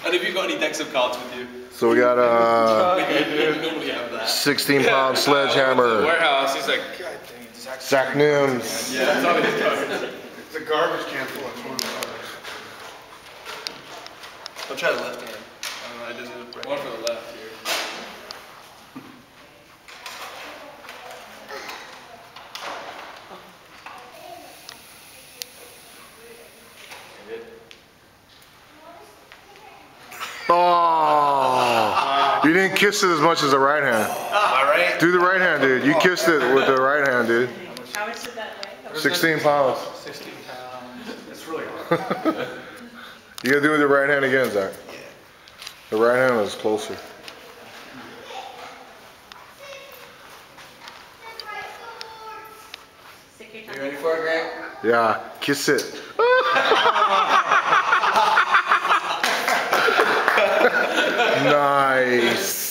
And have you got any decks of cards with you? So we got Normally have that. 16-pound sledgehammer. Warehouse. He's like, God dang, Zack Nims. Yeah, that's all his cards. it's a garbage can full of $20. I'll try the left hand. I don't know, One for the left here. Oh, you didn't kiss it as much as the right hand. All right. Do the right hand, dude. You kissed it with the right hand, dude. How much did that weigh? 16 pounds. 16 pounds. It's really hard. You gotta do it with the right hand again, Zach. The right hand is closer. Stick your You tongue. ready for it, Grant? Yeah, kiss it. Nice.